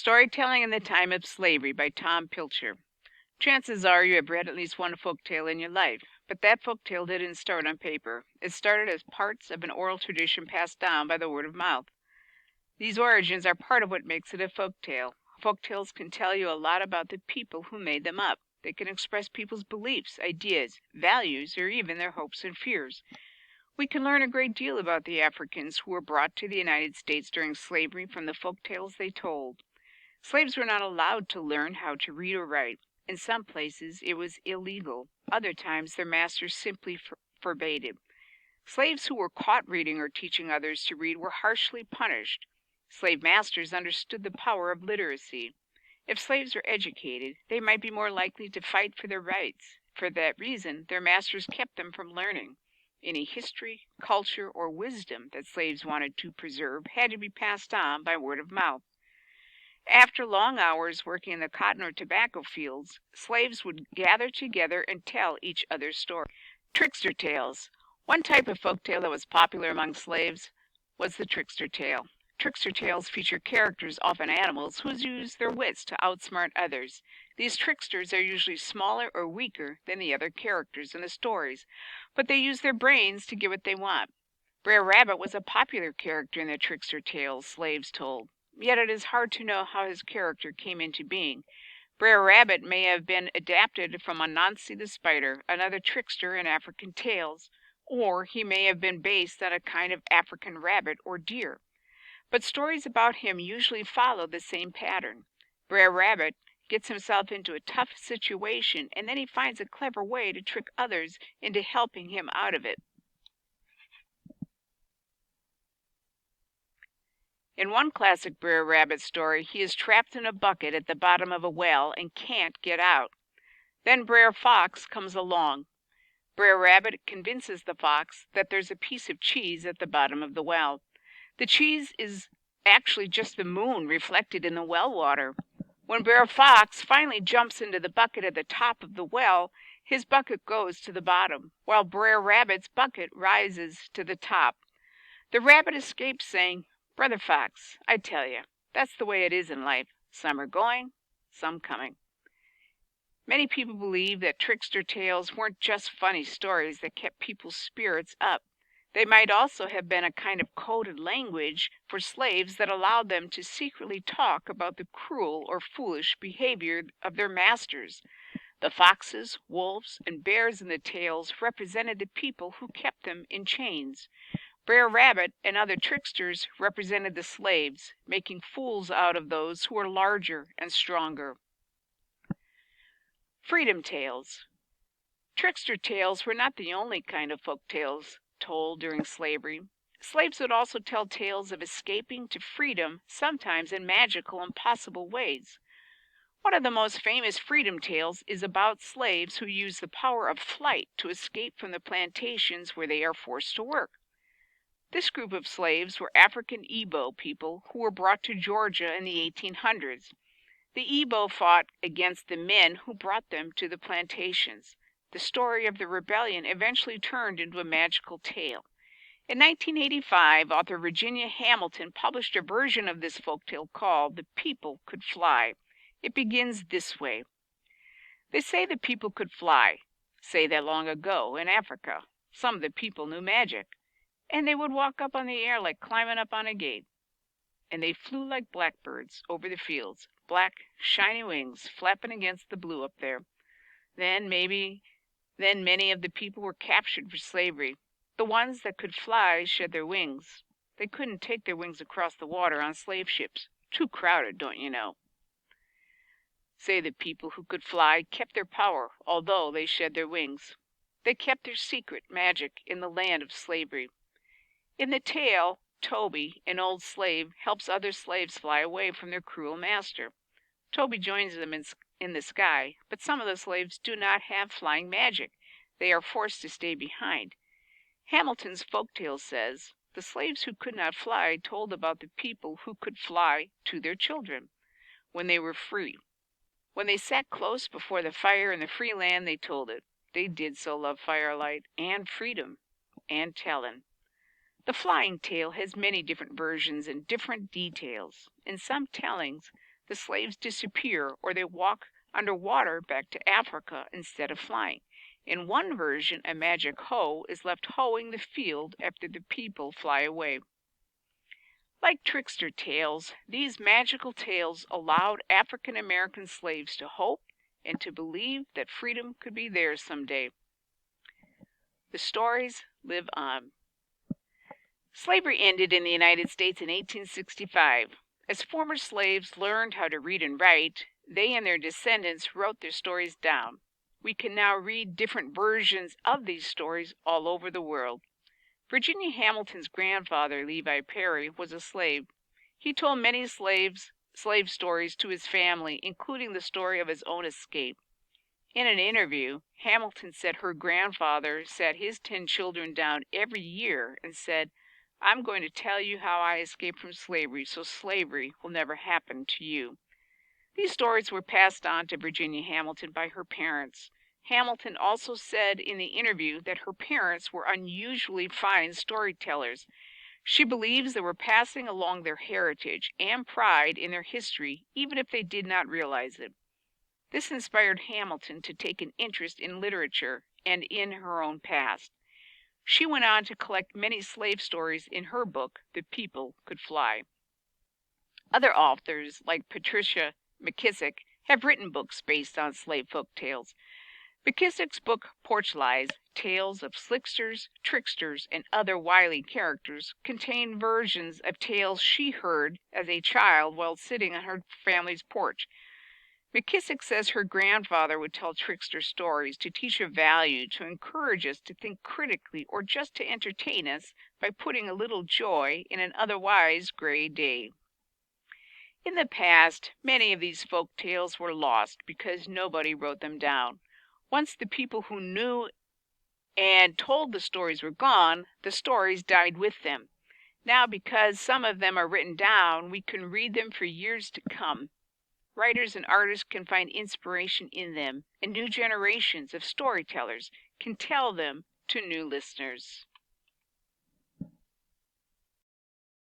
Storytelling in the Time of Slavery by Tom Pilcher. Chances are you have read at least one folktale in your life, but that folktale didn't start on paper. It started as parts of an oral tradition passed down by the word of mouth. These origins are part of what makes it a folktale. Folktales can tell you a lot about the people who made them up. They can express people's beliefs, ideas, values, or even their hopes and fears. We can learn a great deal about the Africans who were brought to the United States during slavery from the folktales they told. Slaves were not allowed to learn how to read or write. In some places it was illegal. Other times their masters simply forbade it. Slaves who were caught reading or teaching others to read were harshly punished. Slave masters understood the power of literacy. If slaves were educated, they might be more likely to fight for their rights. For that reason, their masters kept them from learning. Any history, culture, or wisdom that slaves wanted to preserve had to be passed on by word of mouth. After long hours working in the cotton or tobacco fields, slaves would gather together and tell each other's stories. Trickster tales. One type of folk tale that was popular among slaves was the trickster tale. Trickster tales feature characters, often animals, who use their wits to outsmart others. These tricksters are usually smaller or weaker than the other characters in the stories, but they use their brains to get what they want. Brer Rabbit was a popular character in the trickster tales slaves told. Yet it is hard to know how his character came into being. Brer Rabbit may have been adapted from Anansi the Spider, another trickster in African tales, or he may have been based on a kind of African rabbit or deer. But stories about him usually follow the same pattern. Brer Rabbit gets himself into a tough situation, and then he finds a clever way to trick others into helping him out of it. In one classic Brer Rabbit story, he is trapped in a bucket at the bottom of a well and can't get out. Then Brer Fox comes along. Brer Rabbit convinces the fox that there's a piece of cheese at the bottom of the well. The cheese is actually just the moon reflected in the well water. When Brer Fox finally jumps into the bucket at the top of the well, his bucket goes to the bottom, while Brer Rabbit's bucket rises to the top. The rabbit escapes, saying, "Brother Fox, I tell you, that's the way it is in life. Some are going, some coming." Many people believe that trickster tales weren't just funny stories that kept people's spirits up. They might also have been a kind of coded language for slaves that allowed them to secretly talk about the cruel or foolish behavior of their masters. The foxes, wolves, and bears in the tales represented the people who kept them in chains. Brer Rabbit and other tricksters represented the slaves, making fools out of those who were larger and stronger. Freedom tales. Trickster tales were not the only kind of folk tales told during slavery. Slaves would also tell tales of escaping to freedom, sometimes in magical, impossible ways. One of the most famous freedom tales is about slaves who use the power of flight to escape from the plantations where they are forced to work. This group of slaves were African Igbo people who were brought to Georgia in the 1800s. The Igbo fought against the men who brought them to the plantations. The story of the rebellion eventually turned into a magical tale. In 1985, author Virginia Hamilton published a version of this folktale called "The People Could Fly." It begins this way. They say the people could fly, say that long ago in Africa some of the people knew magic. And they would walk up on the air like climbing up on a gate. And they flew like blackbirds over the fields, black, shiny wings flapping against the blue up there. Then many of the people were captured for slavery. The ones that could fly shed their wings. They couldn't take their wings across the water on slave ships. Too crowded, don't you know? Say the people who could fly kept their power, although they shed their wings. They kept their secret magic in the land of slavery. In the tale, Toby, an old slave, helps other slaves fly away from their cruel master. Toby joins them in the sky, but some of the slaves do not have flying magic. They are forced to stay behind. Hamilton's folktale says, the slaves who could not fly told about the people who could fly to their children when they were free. When they sat close before the fire in the free land, they told it. They did so love firelight and freedom and telling. The flying tale has many different versions and different details. In some tellings, the slaves disappear or they walk underwater back to Africa instead of flying. In one version, a magic hoe is left hoeing the field after the people fly away. Like trickster tales, these magical tales allowed African American slaves to hope and to believe that freedom could be theirs someday. The stories live on. Slavery ended in the United States in 1865. As former slaves learned how to read and write, they and their descendants wrote their stories down. We can now read different versions of these stories all over the world. Virginia Hamilton's grandfather, Levi Perry, was a slave. He told many slave stories to his family, including the story of his own escape. In an interview, Hamilton said her grandfather sat his 10 children down every year and said, "I'm going to tell you how I escaped from slavery, so slavery will never happen to you." These stories were passed on to Virginia Hamilton by her parents. Hamilton also said in the interview that her parents were unusually fine storytellers. She believes they were passing along their heritage and pride in their history, even if they did not realize it. This inspired Hamilton to take an interest in literature and in her own past. She went on to collect many slave stories in her book, The People Could Fly. Other authors, like Patricia McKissick, have written books based on slave folk tales. McKissick's book, Porch Lies, Tales of Slicksters, Tricksters, and Other Wily Characters, contain versions of tales she heard as a child while sitting on her family's porch. McKissick says her grandfather would tell trickster stories to teach a value, to encourage us to think critically, or just to entertain us by putting a little joy in an otherwise gray day. In the past, many of these folk tales were lost because nobody wrote them down. Once the people who knew and told the stories were gone, the stories died with them. Now, because some of them are written down, we can read them for years to come. Writers and artists can find inspiration in them, and new generations of storytellers can tell them to new listeners.